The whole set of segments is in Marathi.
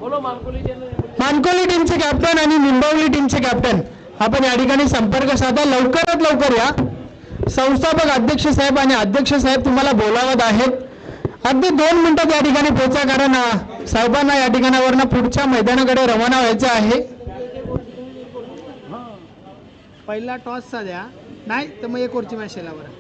मानकोली टीमचे कॅप्टन आणि निंबवली टीमचे कॅप्टन आपण या ठिकाणी संपर्क साधा, लवकरात लवकर या. संस्थापक अध्यक्ष साहेब आणि अध्यक्ष साहेब तुम्हाला बोलावत आहेत. अगदी 2 मिनिटात या ठिकाणी पोहोचा, कारण साहेबांना या ठिकाणावरनं पुढच्या मैदानाकडे रवाना व्हायचं आहे. पहिला टॉस साध्या नाही तर मग 1 ओव्हरची मॅच बरं.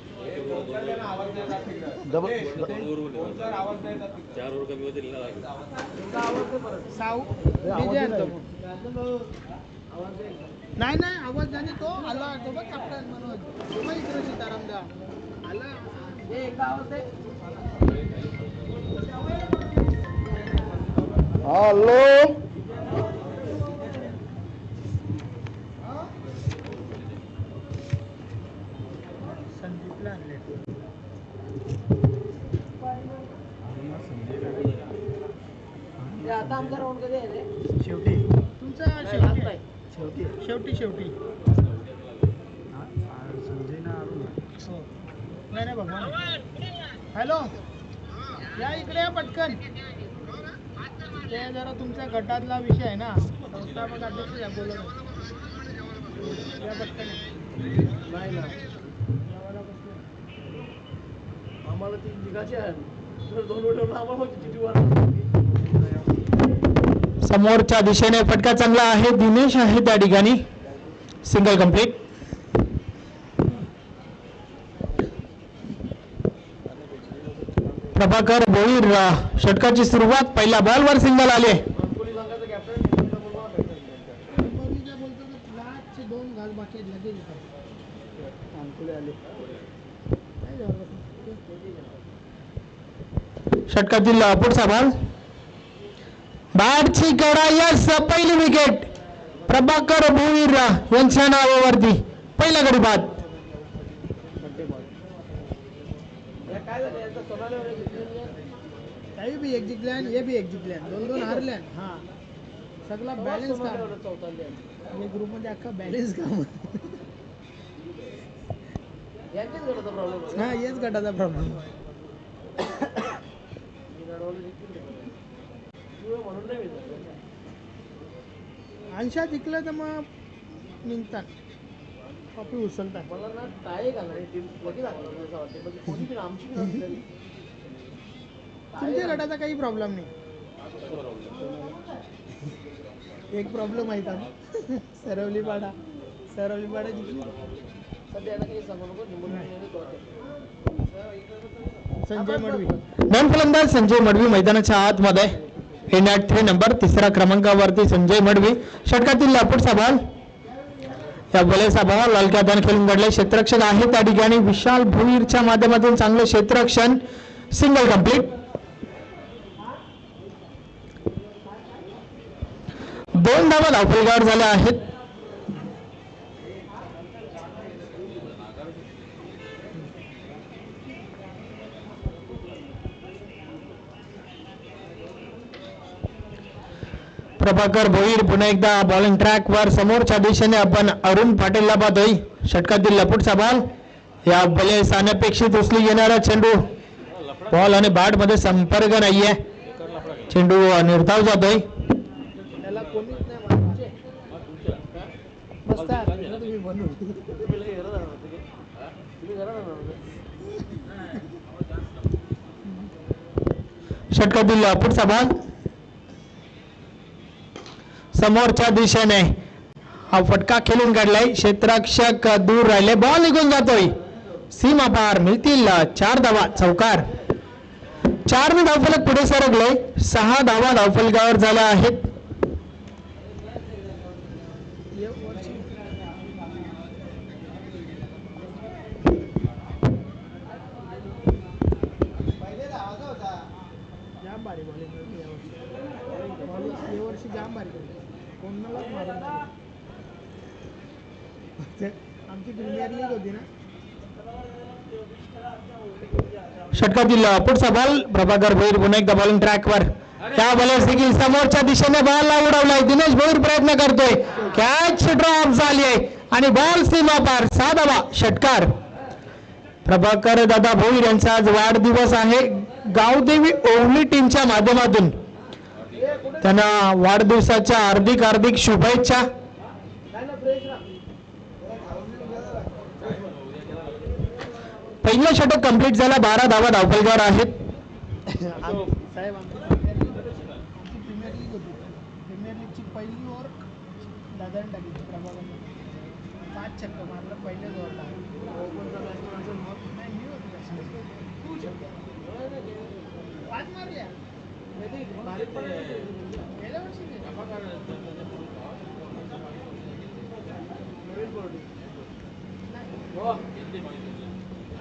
नाही नाही आवाज जाणे तो आला तो बघ कॅप्टन मनोज इकडे सीताराम दा आला हॅलो संदीपला आणले आता आमचा राऊंड कधी आहे शेवटी तुमचा शेवटी शेवटी शेवटी संजय ना नाही नाही बाबा. हॅलो या इकडे या पटकन. ते जरा तुमच्या गटातला विषय आहे ना, संस्थापक अध्यक्ष या बोलत या पटकन. नाही ना आम्हाला ती निघायची आहे. 2 मिनिटं आम्हाला चिठ्ठी समोरच्या दिशेने फटका चांगला आहे. दिनेश आहे त्या ठिकाणी, सिंगल कंप्लीट. प्रभाकर भोईर षटकाची सुरुवात, पहिल्या बॉलवर सिंगल आले. षटकातील पुढचा बॉल, बॅटची कडा, यस पहिली विकेट प्रभाकर भोईर यांच्या नावावरती, पहिला गडी बाद. काही बी एक जिंकल्यान हे बी एक जिंकल्यान 2-2 हारल्यान. हा सगळा बॅलन्स काम या ग्रुप मध्ये, अख्खा बॅलन्स काम. हा हेच गटाचा प्रॉब्लेम. अंशा जिंकलं तर मग निघतात, कॉपी उचलतात. मला ना टाय घालायची लगेच आमची तुमच्या गटाचा काही प्रॉब्लेम नाही. एक प्रॉब्लेम आहे का सरवलीपाडा जिंकली. सध्या काही सांगू नको. संजय मडवी नॉन फलंदाज संजय मडवी मैदानाच्या आतमध्ये. इन ॲट 3 नंबर, 3ऱ्या क्रमांकावरती संजय मडवी. षटकातील पुढचा बॉल, या बॉलचा बॉल हलक्या हाताने खेळून काढले. क्षेत्ररक्षण आहे त्या ठिकाणी विशाल भोईरच्या माध्यमातून चांगलं क्षेत्ररक्षण, सिंगल कंप्लीट. 2 धावा धावफलकावर झाल्या आहेत. प्रभाकर भोईर पुन्हा एकदा बॉलिंग ट्रॅक वर. समोरच्या दिशेने आपण अरुण पाटीलला पाहतोय. षटकातील पुढचा बॉल, या बॉलेस अनपेक्षित उचली घेणारा चेंडू, बॉल आणि बॅट मध्ये संपर्क नाहीये, चेंडू निर्धाव जातोय. षटकातील पुढचा बॉल, समोरच्या दिशेने हा फटका खेळून काढलाय. क्षेत्ररक्षक दूर राहिले, बॉल निघून जातोय, सीमा पार. मिळतील 4 धावा, चौकार. 4 धावफलक पुढे सरकले. 6 धावा धावफलकावर झाल्या आहेत. आमची प्रीमियर लीग होती ना. षटकातील पुढचा बॉल, प्रभाकर भोईर पुन्हा एकदा बॉलिंग ट्रॅकवर. त्या बॉलर्स देखील समोरच्या दिशेने बॉलला उडवलाय. दिनेश भोईर प्रयत्न करतोय, कॅच ड्रॉप झाली आहे आणि बॉल सीमा पार. 6 धावा, षटकार. प्रभाकर दादा भोईर यांचा आज वाढदिवस आहे. गावदेवी ओवली टीमच्या माध्यमातून त्यांना वाढदिवसाच्या हार्दिक हार्दिक शुभेच्छा. पहिलं षटक कंप्लीट झाला. 12 धावा धावफलकावर आहेत. साहेब आमची प्रीमियर लीग होती. प्रीमियर लीगची पहिली ओव्हर दादाने टाकली प्रभागाने 5 छक्का मारला पहिल्याच ओव्हरला. नाही मी होतो 5 मारल्या गेल्या वर्षी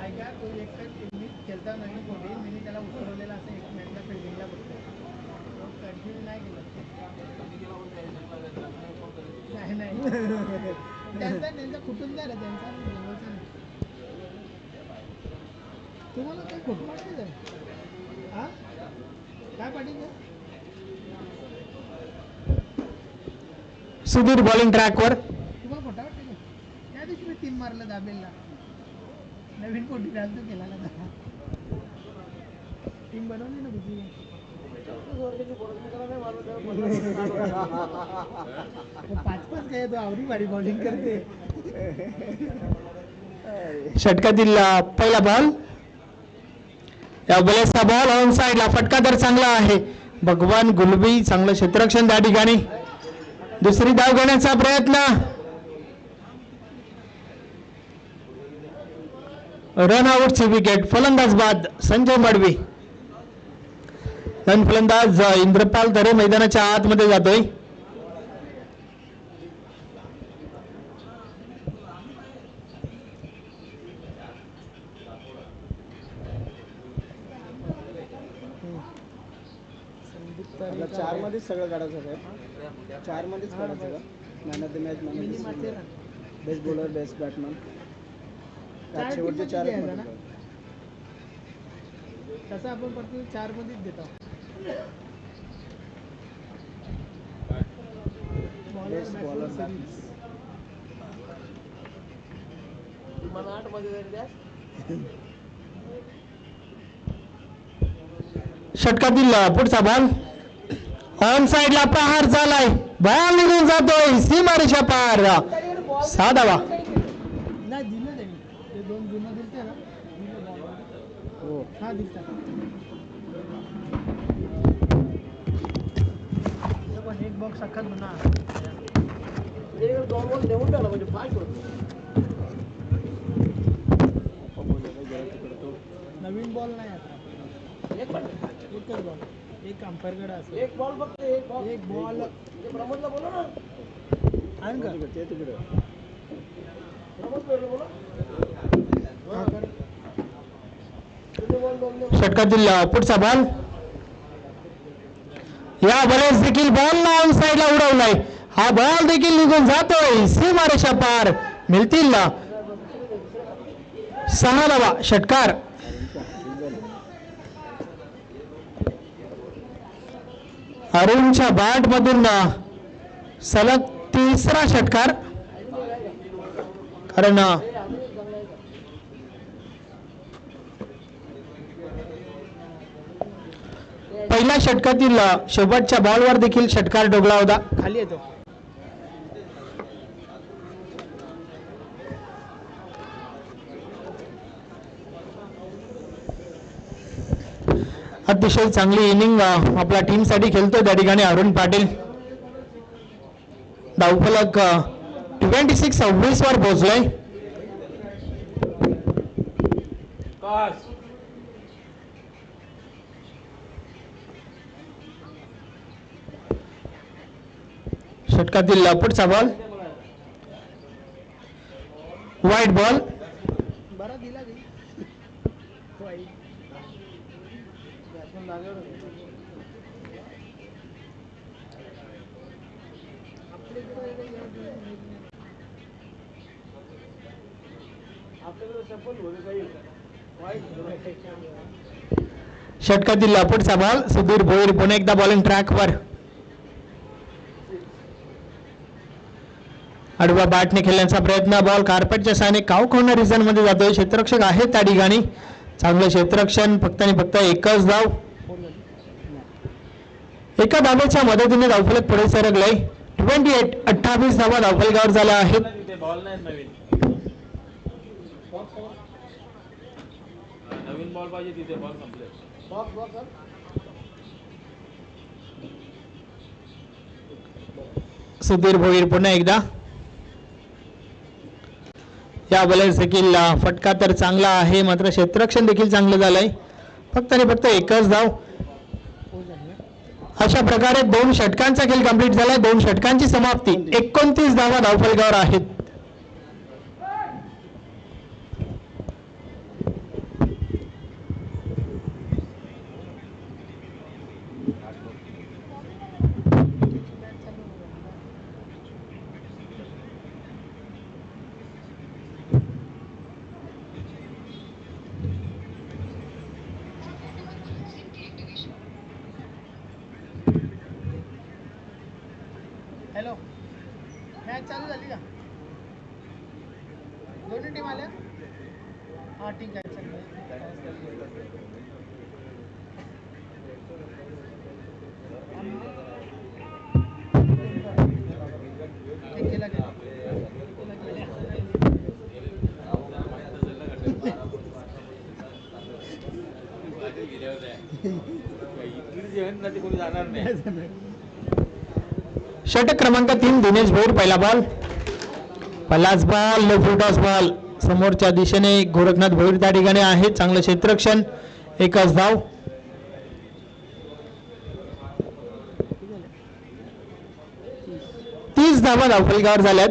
ऐका तो एक मी खेळता नवीन कोणी मी त्याला उतरवलेला असं एक मॅचला फिल्डिंगला बघतो कंटिन्यू नाही केलं. नाही त्यांचा कुटुंबदार आहे त्यांचा जवळचा नाही. तुम्हाला काही खोटं वाटते का? हा काय पाठीचं सुधीर बॉलिंग ट्रॅकवर. तुम्हाला खोटं वाटते का? त्या दिवशी मी 3 मारलं दाबेलला. नवीन कोटी राजू केला ना टीम बनवली ना तुझी. 5-5 काय तो आवडी भारी बॉलिंग करते. षटकातील पहिला बॉल. या बॉलचा बॉल ऑन साइडला. फटका तर चांगला आहे. भगवान गुलबी चांगलं क्षेत्ररक्षण त्या ठिकाणी. दुसरी धाव घेण्याचा प्रयत्न. रन आउटची विकेट. फलंदाज बाद संजय मडवी. नवीन फलंदाज इंद्रपाल तरे मैदानाच्या आतमध्ये जातोय. आपल्या 4 मध्येच सगळं काढायचं साहेब. 4 मध्येच काढायचं का? Man of the match, man best bowler, best batsman. शेवटचे 4 तसं आपण प्रत्येक 4 मध्येच देतो. बेस्ट बॉलर मला 8 मध्ये जाईल द्या. षटकातील पुढचा बॉल. ऑन साइडला प्रहार झालाय. बॉल निघून जातोय सीमारेषा पार. 6 धावा. नाही दिलं त्यांनी ते 2 जुनं दिलते ना हो. हा दिसता पण एक बॉक्स अख्खाच म्हणा. एक 2 बॉल देऊन टाकला म्हणजे फास्ट होतो. नवीन बॉल नाही आता. एकच बॉल. एक अंपायरकडे असतो. एक बॉल फक्त एक बॉल प्रमोदला बोला ना. आहे का ते तिकडे प्रमोद बोला. षटकातील पुढचा बॉल. या बॉलर्स देखील बॉल ऑन साइडला उडवलाय. हा बॉल देखील निघून जातोय सीमारेषा पार. मिळतील 6 धावा. षटकार. अरुणच्या बॅट मधून सलग 3रा षटकार. कारण पहिल्या षटकातील शेवटच्या बॉलवर देखील षटकार डोगला होता. खाली येतो. अतिशय चांगली इनिंग आपल्या टीम साठी खेळतोय त्या ठिकाणी अरुण पाटील. धावफलक 26 वर पोहोचलाय. षटकातील पुढचा बॉल. वाईट बॉल. बरा दिला षटकातील पुढचा बॉल. सुधीर भोईर पुन्हा एकदा बॉलिंग ट्रॅकवर. आडवा बॅटने खेळण्याचा प्रयत्न. बॉल कार्पेटच्या साहाय्याने काव कॉर्नर रिझन मध्ये जातोय. क्षेत्ररक्षक आहे त्या ठिकाणी. चांगलं क्षेत्ररक्षण. फक्त आणि फक्त एकच धाव. एका धाब्याच्या मदतीने धावफलक पुढे सरकलाय. 28 धावा धावफलकावर झाल्या आहेत. तिथे बॉल नाही नवीन बॉल पाहिजे तिथे बॉल संपले. सुधीर भोईर पुन्हा एकदा. या बॉलर देखील फटका तर चांगला आहे, मात्र क्षेत्ररक्षण देखील चांगलं झालंय. फक्त आणि फक्त एकच धाव. अशा प्रकारे 2 षटकांचा खेळ कंप्लीट झालाय. 2 षटकांची समाप्ती. 29 धावा धावफलकावर आहेत. हॅलो, मॅच चालू झाली का? दोन्ही टीम आल्या? हा ठीक आहे, चल. केला गेला. कोणी जाणार नाही. षटक क्रमांक 3 दिनेश भोईर. पहिला बॉल, पहिलाच बॉल, लो फुटॉस बॉल. समोरच्या दिशेने गोरखनाथ भोईर त्या ठिकाणी आहे. चांगलं क्षेत्ररक्षण. एकच धाव. तीस धावा धावफलकावर झाल्यात.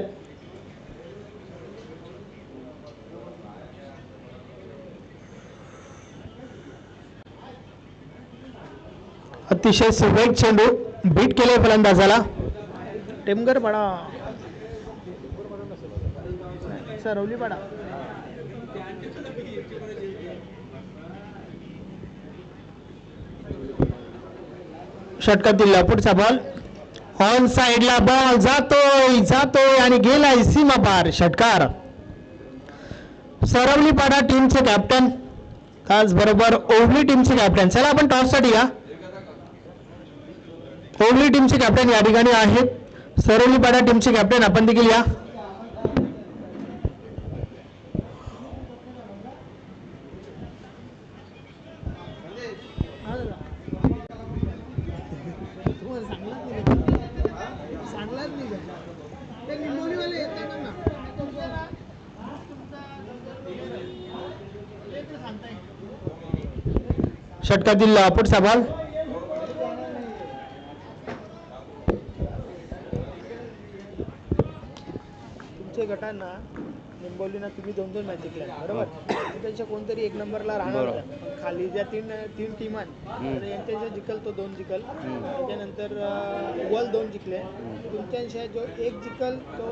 अतिशय सुरेख चेंडू बीट केले फलंदाजाला. टेमगर पडा, सरवली पडा. षटकातील पुढचा बॉल ऑन साइडला. बॉल जातोय आणि गेलाय सीमा पार. षटकार. सरवली पाडा टीमचे कॅप्टन, त्याचबरोबर ओवली टीमचे कॅप्टन. चला आपण टॉस साठी या. ओवली टीमचे कॅप्टन या ठिकाणी आहेत. सरवली पाडा टीमचे कॅप्टन आपण देखील या. षटकातील पुढचा बॉल तुमच्या गटांना निंबोलीना तुम्ही 2-2 मॅच जिंकल्या बरोबर. त्यांच्या कोणतरी 1 नंबरला राहणार होत्या. खाली ज्या तीन टीमां तर यांच्याशी जिंकल तो 2 जिंकल. त्याच्यानंतर वर 2 जिंकले. तुमच्याशी जो 1 जिंकल तो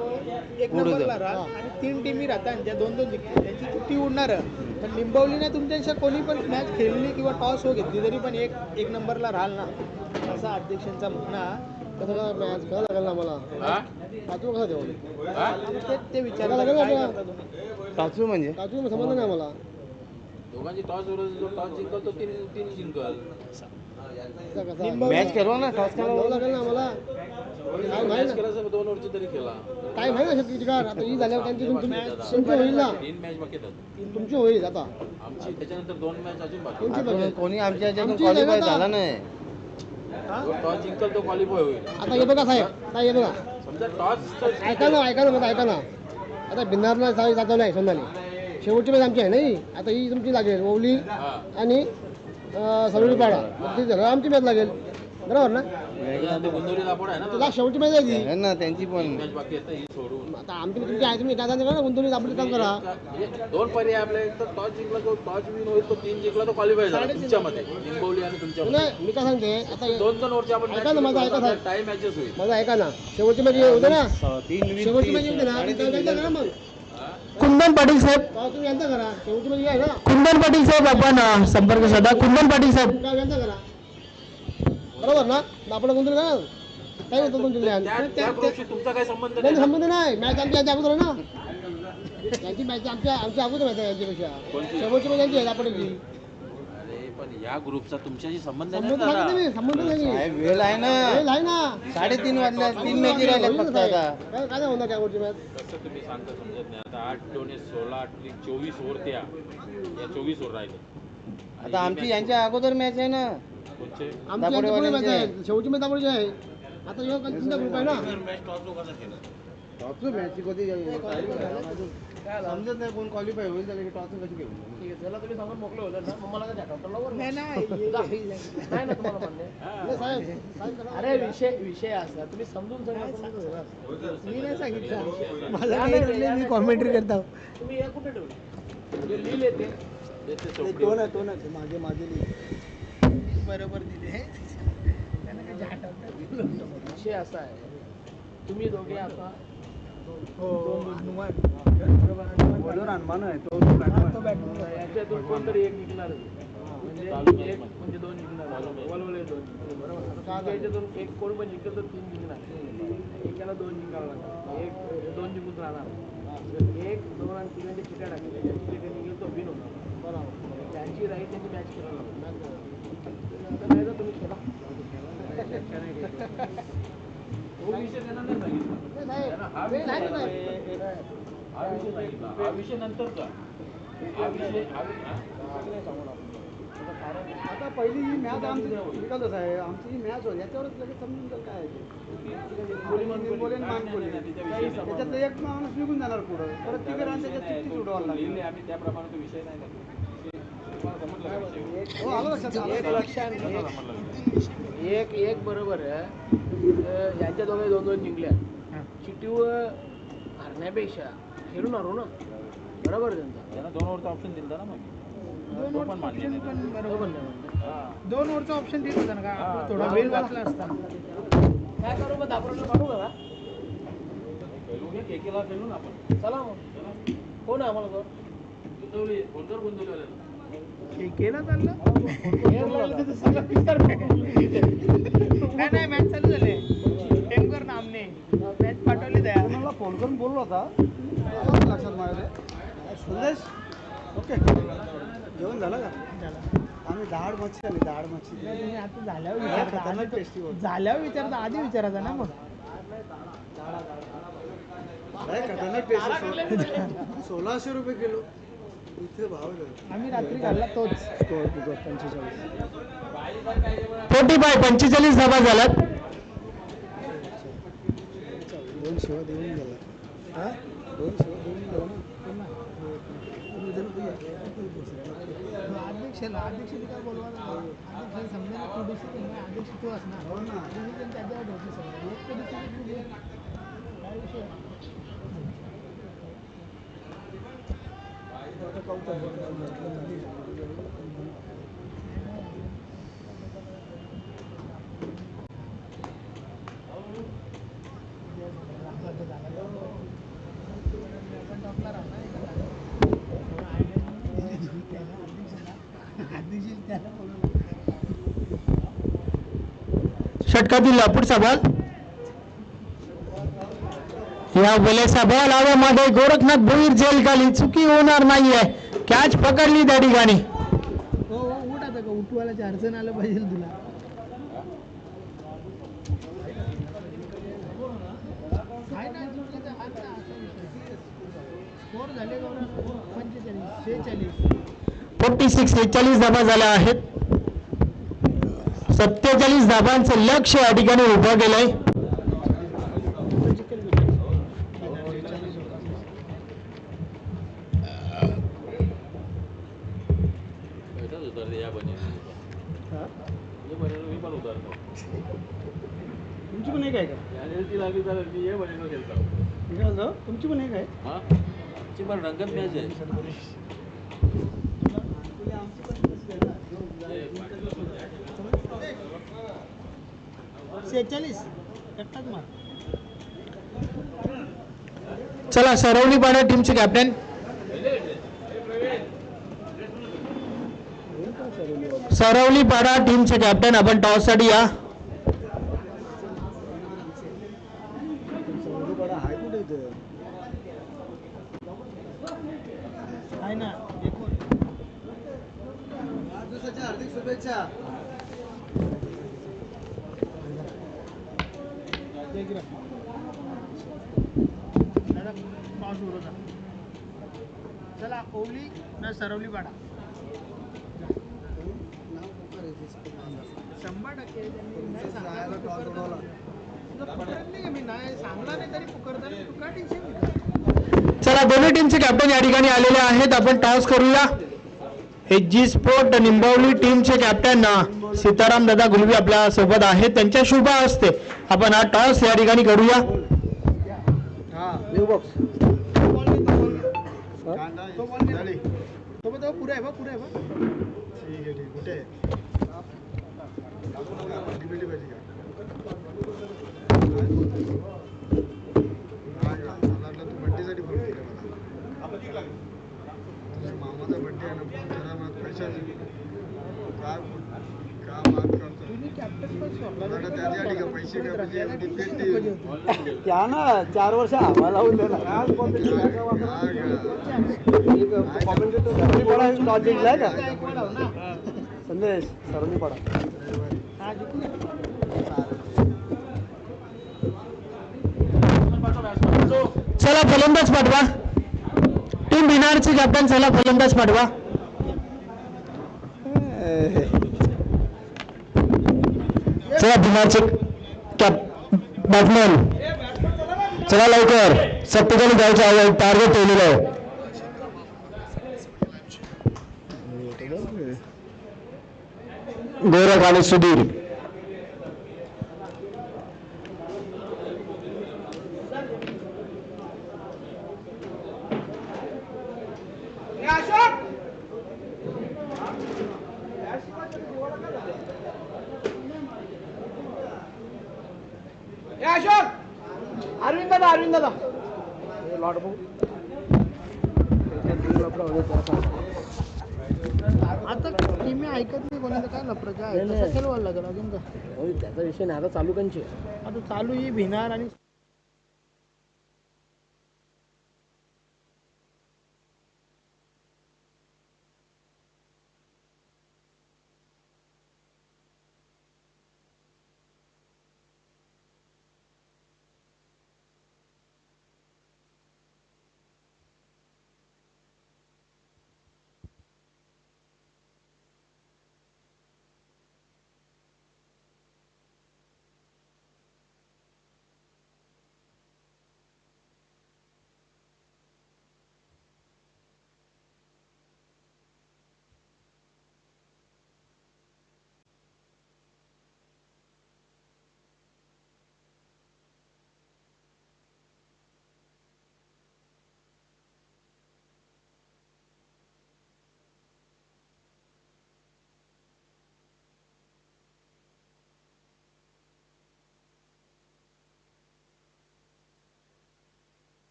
1 नंबरला राहत आणि 3 टीमी राहतात ज्या 2-2 जिंकले त्यांची ती उडणार. पण निंबवलीने तुमच्याशी कोणी पण मॅच खेळली किंवा टॉस हो घेतली तरी पण एक नंबरला राहाल ना, असा अध्यक्षांचा म्हणणं. कसं मॅच खेळायला लागेल ना मला. काचू कसं देऊ? ते विचारायला लागेल आपल्याला. काचू म्हणजे काचू समजलं नाही मला. दोघांची टॉस जिंकल तो 3 जिंकल. मॅच खेळवा ना, टॉस खेळावं लागेल ना मला. मॅच केला 2 वर्ष तरी केला. काय माहिती ना शेतकरी आता ही झाल्यावर त्यांची तुमची होईल ना. 3 मॅच बाकी आहेत. तुमची होईल आता. आमची त्याच्यानंतर 2 मॅच अजून बाकी. तुमची बघा. कोणी आमच्या क्वालिफाय झाला नाही. टॉस जिंकल तो क्वालिफाय होईल. आता हे बघा साहेब, आता हे बघा. समजा टॉस ऐका ना ऐका ना. आता भिन्नारला जातो नाही सोनाली. शेवटची मॅच आमची आहे नाही. आता ही तुमची लागेल ओवली आणि सरवली पाडा. ती झालं आमची मॅच लागेल बरोबर ना. गुंदोली दापोड आहे ना. तुला शेवटची मॅच आहे आहे ना त्यांची पण. मॅच बाकी आहे ही सोडून. आता आमची तुमची आहे तुम्ही दादा करा ना. गुंतवणूक आपण काम करा. 2 पर्याय आपल्या. एक तर टॉस जिंकला तो टॉस विन होईल, तो 3 जिंकला तो क्वालिफाय झाला तुमच्यामध्ये. निंबवली आणि तुमच्यामध्ये नाही मी काय सांगते आता 2 वरची आपण ऐका ना माझं ऐका साहेब. टाइम मॅचेस होईल. माझं ऐका ना. शेवटची मॅच होते ना. 3 शेवटची मॅच होते ना. करा मग. कुंदन पाटील साहेब. तुम्ही यांचा करा. शेवटची मॅच आहे ना. कुंदन पाटील साहेब आपण संपर्क साधा. कुंदन पाटील साहेब. काय यांचा करा बरोबर ना. आपण गुंतवणूक करा. काय म्हणतो त्या ग्रुपशी तुमचा काही संबंध नाही नाही. संबंध नाही. मॅच आमची यांच्या अगोदर आहे ना. त्यांची मॅच आमच्या अगोदर मॅच आहे यांच्यापेक्षा. शेवटची मॅच यांची आहे आपणची. पण या ग्रुपचा तुमच्याशी संबंध नाही संबंध ना सांगतो मी, संबंध नाही. साहेब वेळ आहे ना वेळ आहे ना 3:30 वाजल्या 3 मॅची राहिल्या फक्त आता काय काय नाही होणार काय गोष्टी मॅच कसं तुम्ही सांगता समजत नाही आता 8 2 16 24 ओव्हर त्या या 24 ओव्हर राहिले आता आमची यांच्या अगोदर मॅच आहे ना कोणचे आमची यांच्यापुढे मॅच आहे शेवटची मॅच दापोलीची आहे आता ह्यो तुमचा ग्रुप आहे ना टॉपचं मॅच कधी समजत नाही कोण क्वालिफाय होईल त्याला की टॉपचं कशी घेऊन नाही, साहेब साहेब करा. अरे विषय असा तुम्ही समजून सांगा. मी नाही सांगितलं मला नाही वाटलं, मी कॉमेंट्री करतो. तुम्ही हे कुठे ठेवले जे लिहिले ते बरोबर दिले विषय असा आहे तुम्ही दोघे आता याच्यातून कोणतरी एक निघणार म्हणजे एक म्हणजे दोन निघणार वलवले दोन बरोबर याच्यातून एक कोण पण जिंकलं तर 3 जिंकणार एकाला 2 जिंकावं लागणार एक 2 जिंकून राहणार 1 2 आणि 3 चिट्या टाकल्या ज्याची चिट्या निघेल तो विन होणार बरोबर ज्यांची राहील त्यांची मॅच खेळायला लागणार नाही तर तुम्ही खेळा तो विषय त्यांना नाही सांगितला हा विषय हा विषय नंतरचा हा विषय आता पहिली ही मॅच आमची निकालच आहे आमची ही मॅच होती याच्यावरच लगेच समजून जाईल काय त्याच्यात एक माणूस निघून जाणार पुढं परत तिकडे राहून त्याच्यात चिठ्ठी सोडवायला लागली आम्ही त्याप्रमाणे तो विषय नाही हो आलं लक्षात एक लक्षात एक बरोबर आहे यांच्या दोघे 2-2 जिंकल्या चिठ्ठीवर हरण्यापेक्षा खेळून हरू ना बरोबर त्यांना 2 ओव्हरचा ऑप्शन दिला ना मग 2 पण मान्य नाही पण बरोबर नाही 2 ओव्हरचा ऑप्शन देत होता ना का आपला थोडा वेळ वाचला असता काय करू मग दापोलीला पाठवू का खेळू एकेला खेळू ना आपण चला मग कोण आहे आम्हाला गुंतवली कोणतर गुंतवली केला चाललं नाही मॅच चालू झाले टेमकर नामने मॅच पाठवली त्या मला फोन करून बोललो होता लक्षात माझ्या संदेश ओके जेवण झालं का आम्ही दाढ मच्छी आली दाढ मच्छी तुम्ही आता झाल्यावर विचारता आधी विचारायचा ना मग खतरनाक टेस्ट 1600 रुपये किलो इथे भाव आम्ही रात्री खाल्ला तोच 45 धावा झाल्यात. 2 शिवा देऊन गेला 2 शिवा देऊन गेला अध्यक्ष काय बोलवा अध्यक्ष समजा अध्यक्ष तो असणार हो ना त्याच्यावर होते सगळं काय विषय षटकातील पुढचा बॉल या बोलेसा बॉल हवेमध्ये गोरखनाथ भोईर जेल खाली चुकी होणार नाहीये कॅच पकडली त्या ठिकाणी हो उठ आता का उठवायला अडचण आलं पाहिजे तुला स्कोर झाले 45 46 धाबा झाल्या आहेत 47 धाबांचं लक्ष या ठिकाणी उभं केलंय तुमची पण एक आहे का तुमची पण एक आहे आमची पण रंगत मॅच आहे 46 एकटाच मार चला सरवली पाडा टीमचे कॅप्टन सरवली पाडा टीमचे कॅप्टन आपण टॉस साठी या आहे ना हार्दिक शुभेच्छा. पाऊस उडत आहे. चला ओवली ना सरवली पाडा 100% त्यांनी नाही सांगितलं पुकारताना. तुला पुकारत नाही का मी नाही सांगला नाही तरी पुकारताना तू काय टेन्शन घेतो. चला दोन्ही टीमचे कॅप्टन या ठिकाणी आलेले आहेत. आपण टॉस करूया. हे जी स्पोर्ट निंबवली टीमचे कॅप्टन सीताराम दादा गुलवी आपल्या सोबत आहेत. त्यांच्या शुभ हस्ते आपण हा टॉस या ठिकाणी करूया. तो पुढे आहे बा पुढे आहे बा. ठीक आहे ठीक कुठे बड्डेसाठी फोन केला मला. तुझ्या मामाचा बड्डे आहे ना जरा मला पैशाची का बात करतो त्याच्यासाठी का पैसे का म्हणजे त्या ना 4 वर्ष आम्हाला लावून दिला जिंकलाय का संदेश सरणी पडा. चला फलंदाज पाठवा. टीम बिनारचे कॅप्टन चला फलंदाज पाठवा. चला बिनारचे बॅट्समॅन चला लवकर 47 जायचं आहे. टार्गेट ठेवलेलं आहे. गौरव आणि सुधीर अरविंद दादा अरविंद दादा आता टीम ऐकत नाही कोणाचं काय लफडं काय तसं खेळवायला लागेल अजून का त्याचा विषय नाही. आता चालू कंची आता चालू ही भिनार आणि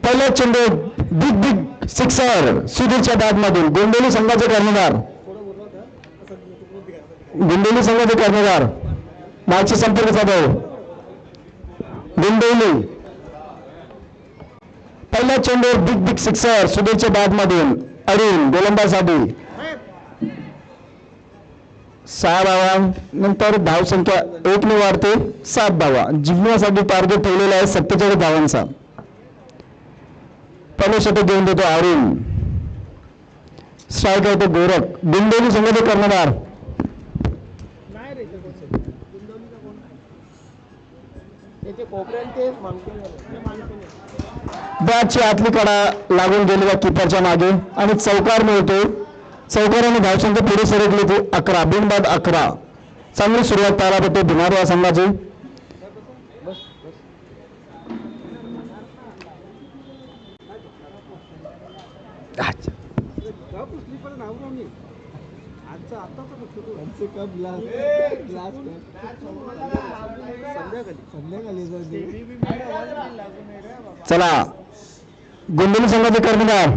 पहिला चेंडू बिग बिग सिक्सर सुधीरच्या बॅटमधून गोंडोली संघाचे कर्णधार मॅचचे संपर्क साधाव गोंडोली. पहिला चेंडू बिग बिग सिक्सर सुधीरच्या बॅटमधून अरुण गोलंदाजसाठी 6 धावांनंतर धावसंख्या 1 ने वाढते 7 धावा. जिंकण्यासाठी टार्गेट ठेवलेला आहे 47 धावांचा. पहिलं षटक घेऊन देतो अरुण. स्ट्राईक आहे तो गोरख. गोंडोली संघाचे कर्णधार नाही रे त्याचे कोपऱ्यात ते बॅटची आतली कडा लागून गेलेल्या किपरच्या मागे आणि चौकार मिळतो. चौकाराने धावसंख्या पुढे सरकली ती 11. बिनबाद 11. चांगली सुरुवात पाहायला पडते भिनार या संघाची. चला गोंडोली संघाचे कर्णधार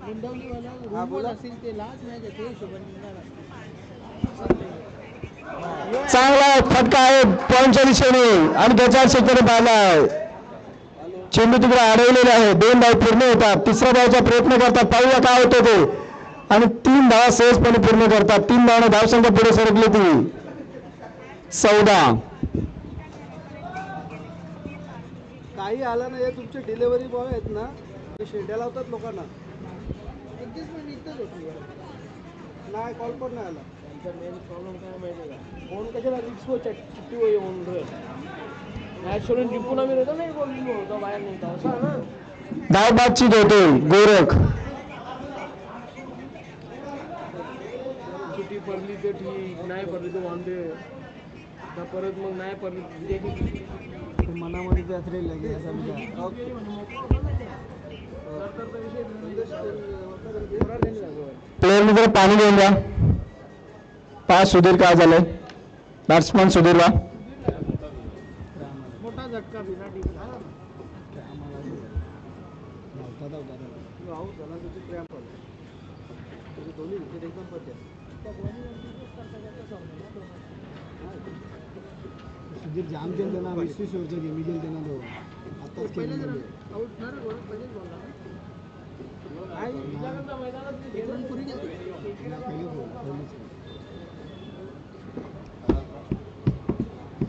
गुंडवलीवाला असेल ते लास्ट मॅच आहे ते हिशोबाने चांगला फटका आहे पॉईंटच्या दिशेने आणि त्याच्या क्षेत्राने पाहिला चेंडू तिकडे अडवलेले आहे. 2 धाव पूर्ण होतात. तिसऱ्या धावचा प्रयत्न करतात. पाहूया काय होतं ते. आणि 3 धावा सहजपणे पूर्ण करतात. 3 धावाने धावसंख्या पुढे सरकली ती 14. काही आलं नाही, तुमचे डिलेव्हरी बॉय आहेत ना, ते शेड्या लावतात लोकांना. नाही, कॉल पण नाही आला. त्यांचा मेन प्रॉब्लेम काय माहिती आहे का, फोन कशाला रिक्स चिठ्ठी येऊन मॅच सोडून जिंकून आम्ही होतो नाही, बोललो होतो बाहेर नाही असं ना. धाव बातचीत होते गोरख. सुट्टी पडली तर ठीक, नाही पडली तर वांदे. परत मग नाही पडली मनामध्ये ते असेल लगे समजा. प्लेअर मित्र पाणी देऊन द्या. पास सुधीर काय झालंय. बॅट्समन सुधीरला मोठा झटका बिना सुधीर जाम केलं त्यांना 20 ओव्हरच्या गेमी केलं त्यांना तो आताच केलं.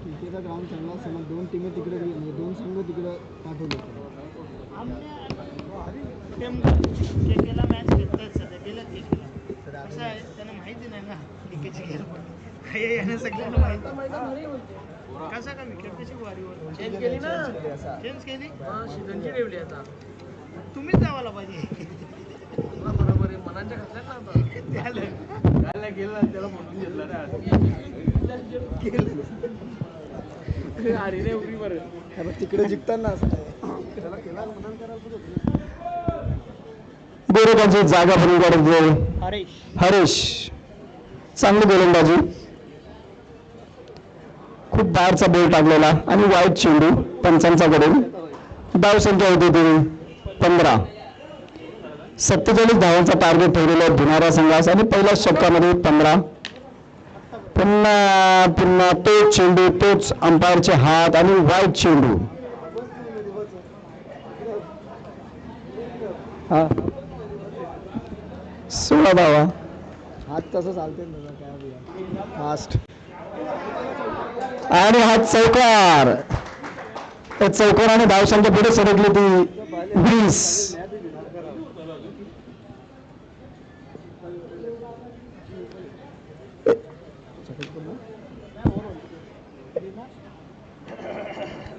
क्रिकेटचा ग्राउंड चांगला असताना 2 टीम तिकडे गेली, 2 संघ तिकडे पाठवले. केकेला मॅच खेळतायत सध्या, गेलं केकेला. कसं आहे त्यांना माहिती नाही ना क्रिकेटची खेळ पण याने सगळ्यांना माहिती. कसं का विकेट कशी वारीवर चेंज केली ना, चेंज केली सीझनची ठेवली आता. तुम्हीच जावायला पाहिजे. बरोबर आहे, मनांच्या घातल्यात ना आता. त्याला गेलं त्याला म्हणून घेतलं ना अरे रे उरी बरं तिकडे जिंकताना त्याला केला मनान करायला. गोरखांची जागा भरून काढते हरीश. चांगली गोलंदाजी. खूप बाहेरचा बॉल टाकलेला आणि वाईट चेंडू पंचांच्याकडून. धाव संख्या होती ती 15. 47 धावांचा टार्गेट ठेवलेला आहे धुनारा संघास आणि पहिल्या षटकामध्ये 15. पुन्हा तोच चेंडू, तोच अंपायरचे हात आणि वाईट चेंडू. हा 16 धावा. हात तसं चालते ना काय फास्ट. आणि हा चौकार. त्या चौकाराने धावसंख्या पुढे सरकली ती 20.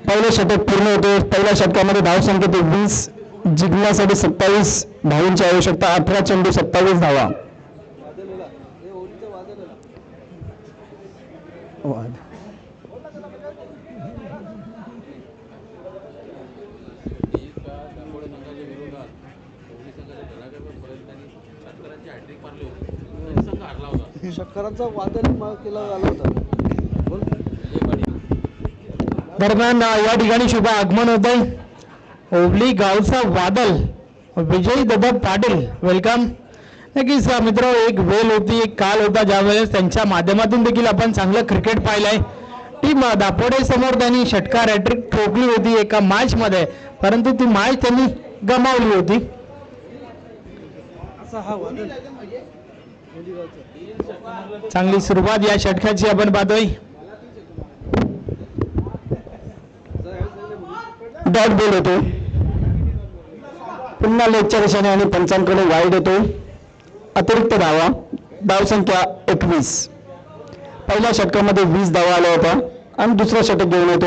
पहिलं षटक पूर्ण होते. पहिल्या षटकामध्ये धावसंख्या ते 20. जिंकण्यासाठी 27 धावांची आवश्यकता. 18 चेंडू 27 धावा. शक्करांचा वादळ केला झाला होता. दरम्यान या ठिकाणी शुभ आगमन होत आहे ओवली गावचा वादल विजयी दादा पाटील. वेलकम. नक्कीच मित्र, एक वेळ होती, एक काल होता ज्यावेळेस त्यांच्या माध्यमातून देखील आपण चांगलं क्रिकेट पाहिलंय. टीम दापोडे समोर त्यांनी षटकार हॅट्रिक ठोकली होती एका मॅच मध्ये, परंतु ती मॅच त्यांनी गमावली होती. चांगली सुरुवात या षटकाची आपण पाहतोय. डॉट बॉल होतो पुन्हा लेगच्या दिशेने आणि पंचांकडे वाईड होतो. अतिरिक्त धावा. धावसंख्या 21. पहिल्या षटकामध्ये 20 धावा आल्या होत्या आणि दुसरा षटक घेऊन येतो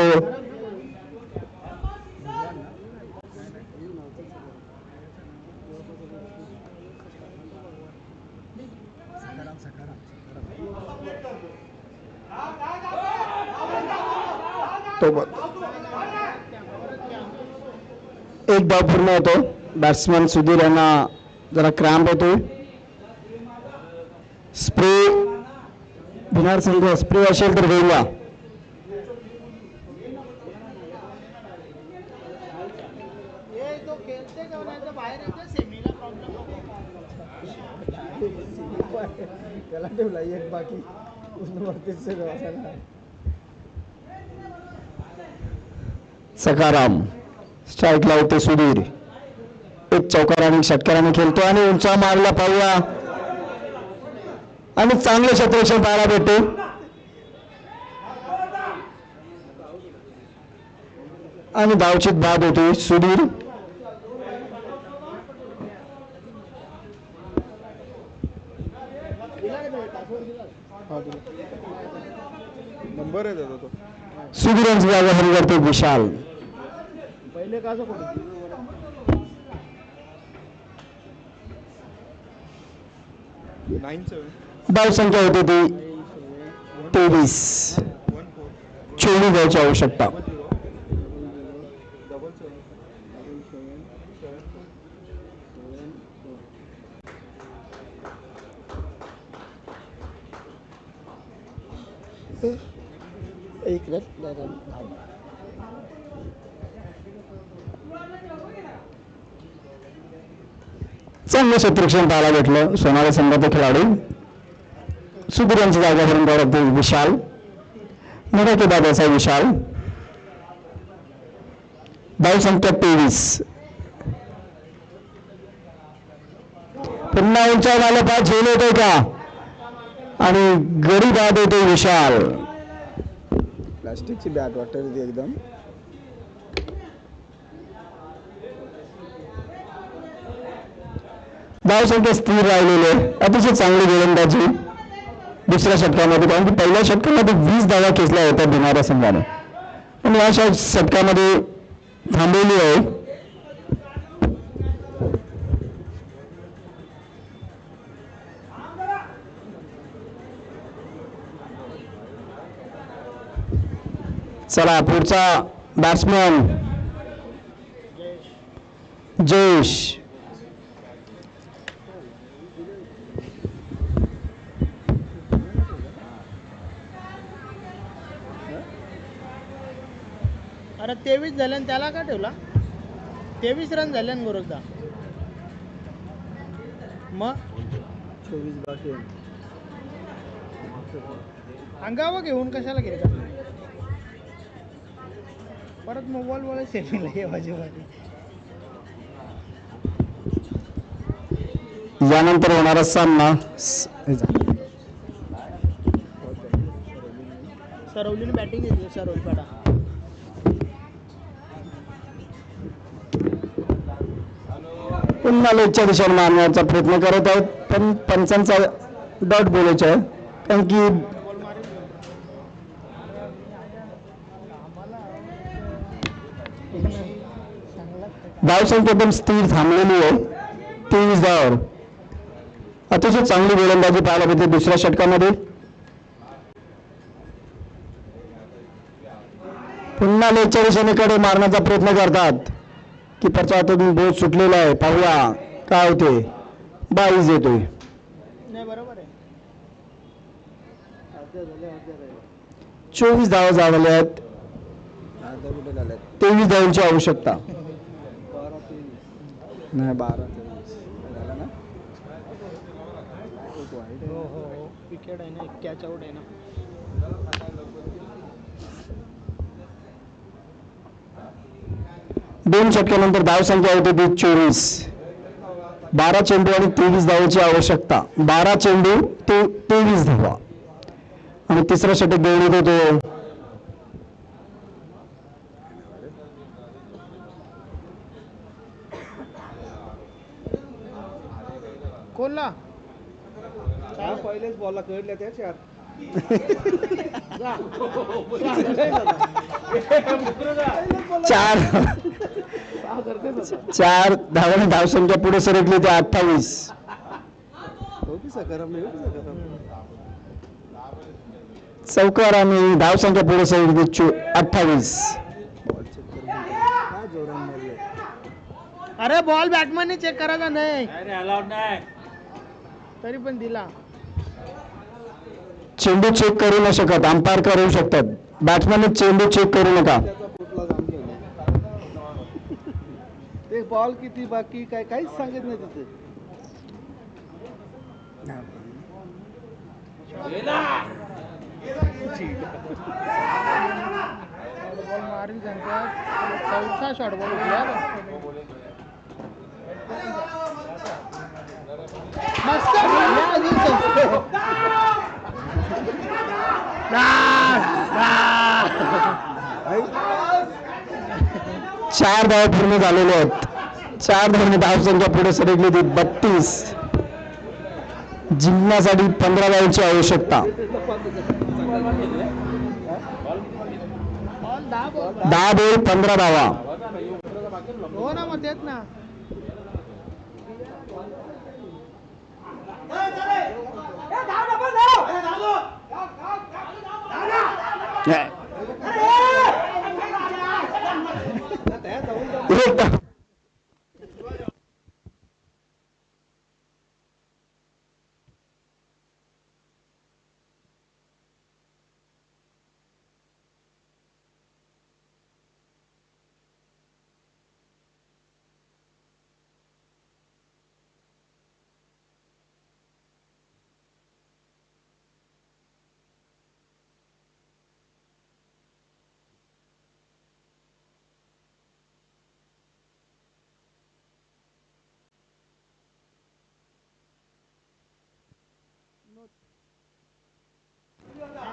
एक धाव पूर्ण होतो. बॅट्समन सुधीर यांना जरा क्रॅम्प होतो. स्प्रे भिनार संघ स्प्रे असेल तर घेऊया. त्याला ठेवला एक बाकी सकाराम स्ट्राईक लावते सुधीर. एक चौकार आणि षटकाराने खेळतो आणि उंचा मारला पाहूया आणि चांगले क्षेत्ररक्षण पाहायला भेटते. आणि धावचित बाद होते सुधीर. नंबर आहे त्याचा तो. सुधीर यांची जागा हरी करते विशाल. पहिले का असं कुठं धाव संख्या होते ती 23. 24 धावची आवश्यकता. एक रन चांगलं क्षेत्ररक्षण पाहायला भेटलं सोनाली संघाचे खेळाडू. सुधीर यांची जागा भरून काढते विशाल. मराठी दादाचा विशाल. धाव संख्या 23. पुन्हा उंचावर आलं पाय झेल येतोय का आणि गडी बाद होते विशाल. प्लास्टिकची बॅट वाटत ती एकदम. धाव संख्या स्थिर राहिलेले. अतिशय चांगली गोलंदाजी दुसऱ्या षटकामध्ये, कारण की पहिल्या षटकामध्ये 20 धावा खेचल्या होत्या भिनारा संघाने आणि अशा षटकामध्ये थांबलेली आहे. चला पुढचा बॅट्समॅन जयेश. अरे 23 झाले आणि त्याला का ठेवला? 23 रन झाले आणि गोरखदा मग 24 बाकी आहे. अंगावर घेऊन कशाला घ्यायचा? परत मोबाईल वाले सेटिंगला हे वाजेवाडी. यानंतर होणारा सामना सरवलीने बॅटिंग घेतली. सरवलीपाडा पुन्हा लेगच्या दिशेने मारण्याचा प्रयत्न करत आहेत, पण पंचांचा डॉट बोलायचा आहे कारण की धावसंख्या एकदम स्थिर थांबलेली आहे 23 धावावर. अतिशय चांगली गोलंदाजी पाहायला मिळते दुसऱ्या षटकामध्ये. पुन्हा लेगच्या दिशेने कडे मारण्याचा प्रयत्न करतात. किपरच्या हातातून बोट सुटलेला आहे. पाहूया काय होते. 22 येतोय. नाही बरोबर आहे. 24 धावा झालेल्या आहेत. 23 धावांची आवश्यकता. नाही 12 झाला ना. हो हो हो विकेट आहे ना. एक कॅच आउट आहे ना. दोन षटकानंतर धाव संख्या होते ती 24. 12 चेंडू आणि 23 धावांची आवश्यकता. 12 चेंडू ते 23 धावा आणि तिसरा षटक घेऊन येतो तो कोल्हा. पहिलेच बॉलला कळल्या त्या चार. चार धावांनी धाव संख्या पुढे सरकली ते 28. चौकार आणि धाव संख्या पुढे सरकली 28. अरे बॉल बॅटमॅनने चेक करायचा नाही. अलाउड नाही. तरी पण दिला. चेंडू चेक करू न शकत. अंपायर करू शकतात. बॅट्समॅन चेंडू चेक करू नका. ते बॉल किती बाकी काय काहीच सांगत नाही तिथे. बॉल मारील त्यांचा चौथा शॉट बॉल उठला मस्त चार धावा पूर्ण झालेले आहेत. 4 धावांनी धावसंख्या पुढे सरकली ती 32. जिंकण्यासाठी 15 धावांची आवश्यकता. बॉल 10 बॉल 10 बॉल 15 धावा. हो ना मग तेच ना एक धाव.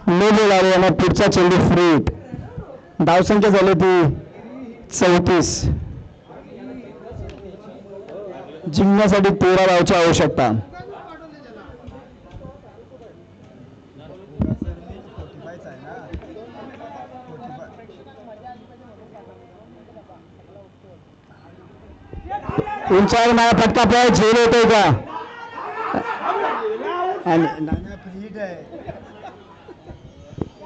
नो बॉल आले आणि पुढचा चेंडू फ्री हिट. धावसंख्या झाली ती 34. जिंकण्यासाठी 13 धावची आवश्यकता. उंचावर माझा फटका पाय झेल होतोय का आणि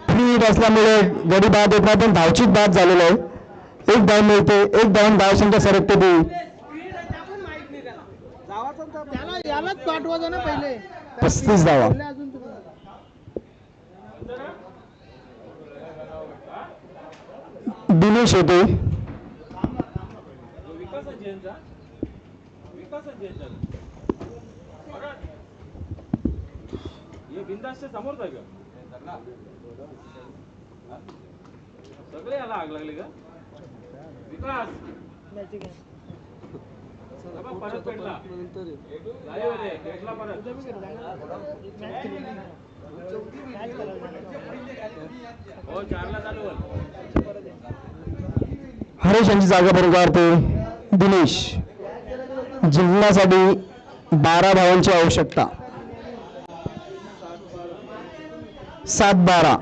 फ्री हिट असल्यामुळे गडी बाद येत नाही पण धावचीत बाद झालेला आहे. 1 धाव मिळते. 1 धावून धावसंख्या सरकते ती त्याला यालाच पाठवायचं ना पहिले 35 धावा. पहिले अजून तुम्ही दिनेश होते. बिंदासच्या समोर जाय का सगळे याला आग लागली का विकास परत पेटला पेटला परत हो 4ला चालू हरेश यांची जागा भरून काढते दिनेश. जिंकण्यासाठी 12 धावांची आवश्यकता. 7-12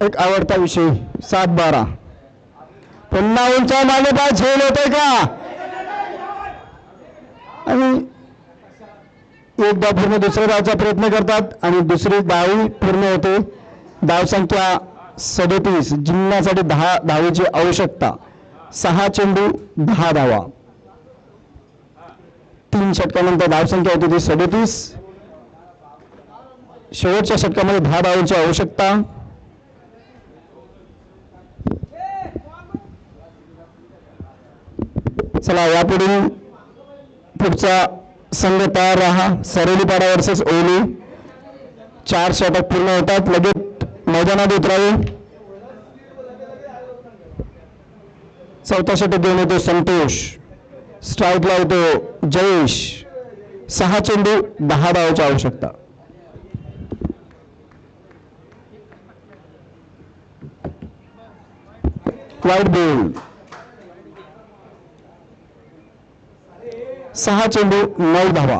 एक आवडता विषय. 7-12 पुन्हा उंचा मागे पाय झेल होते का आणि 1 धाव पूर्ण दुसऱ्या धावचा प्रयत्न करतात आणि दुसरी धाव पूर्ण होते. धावसंख्या 37. जिंकण्यासाठी 10 धावेची आवश्यकता. 6 चेंडू 10 धावा. 3 षटकानंतर धावसंख्या होती ती 37. शेवटच्या षटकामध्ये 10 धावांची आवश्यकता. चला यापुढील पुढचा संघ तयार राहा. सरोलीपाडा वर्सेस ओली. 4 षटक पूर्ण होतात. लगेच मैदानात उतरावे. 4था षटक घेऊन येतो संतोष. स्ट्राईकला येतो जयेश. 6 चेंडू 10 धावांची आवश्यकता. वाईट बॉल. 6 चेंडू 9 धावा.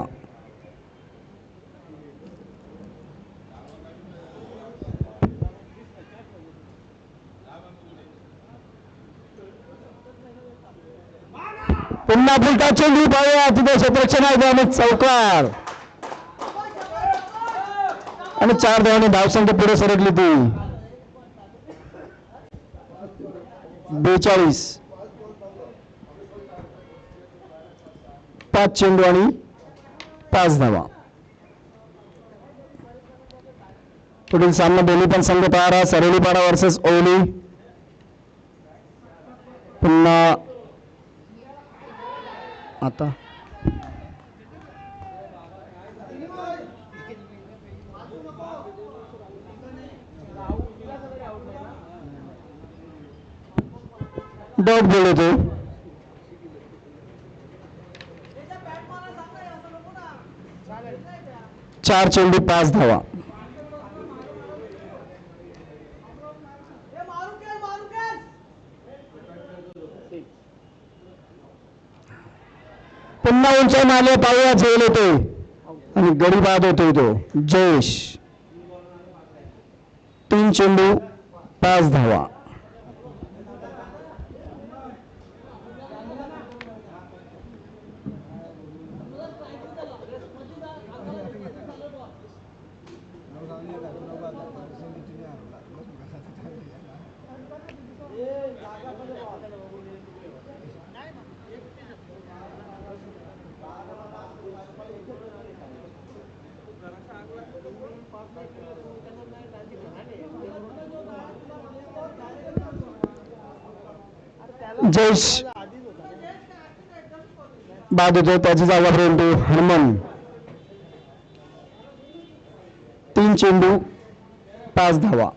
पुन्हा फुलटा चेंडू पाहूया. तिथे क्षेत्ररक्षण आहे आणि चौकार आणि 4 धावांनी धावसंख्या पुढे सरकली ती 42. 5 चेंडू आणि 5 धावा. पुढील सामना दोन्ही पण संघ तयार आहे. सरोलीपाडा वर्सेस ओली. पुन्हा आता डॉट बोलवतो. 4 चेंडू 5 धावा. पुन्हा उंचाई मारले पाहूया झेल येतोय आणि गडी बाद होतोय तो जयेश. 3 चेंडू 5 धावा. जयेश बाद होतो. त्याची जागा रेंडू हनुमान. 3 चेंडू 5 धावा.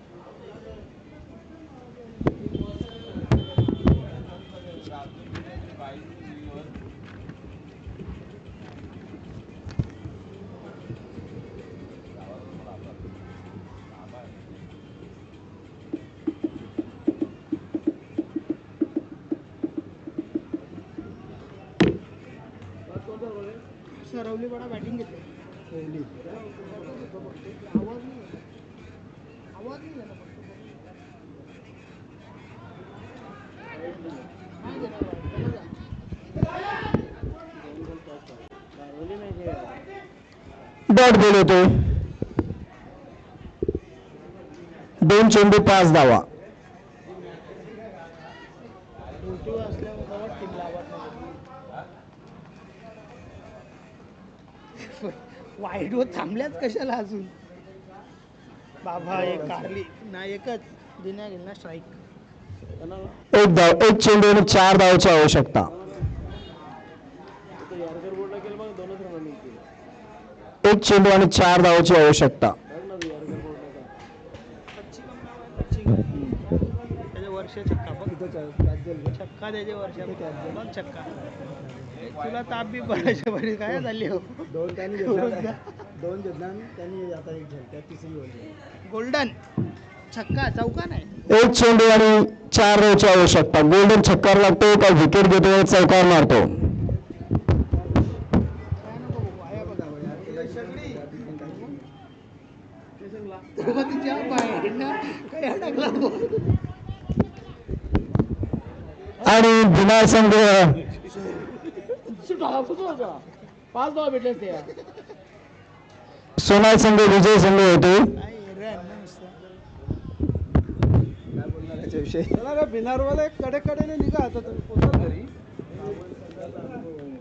सरवली बडा बॅटिंग घेतली. आवाज नाही झाला डॉट बोलवतो. 2 चेंडू 5 धावा. असल्यामुळे टीमला आवाज वाईट व थांबल्याच कशाला अजून बाबा. एक काढली ना, एकच दिना गेल ना स्ट्राईक. 1 धाव. 1 चेंडू आणि 4 धावाची आवश्यकता. 1 चेंडू आणि 4 धावाची आवश्यकता. त्याचे वर्ष छक्का बघ. छक्का त्याचे वर्ष बघ छक्का. तुला ताप बी पडायच्या बरी काय झाली हो. 2 त्यांनी घेतला 2 घेतला आणि त्यांनी आता 1 घेतला. तिसरी गोल गोल्डन छक्का चौका नाही. 1 चेंडू आणि 4 धावाची आवश्यकता. गोल्डन छक्कार लागतो का विकेट घेतो चौकार मारतो. तिच्या बाहेर काय टाकला आणि बिना संघ 5 धावा भेटले ते. सोनाल संघ विजय संघ होतो. बिनारवाला कडे कडेने निघा आता घरी.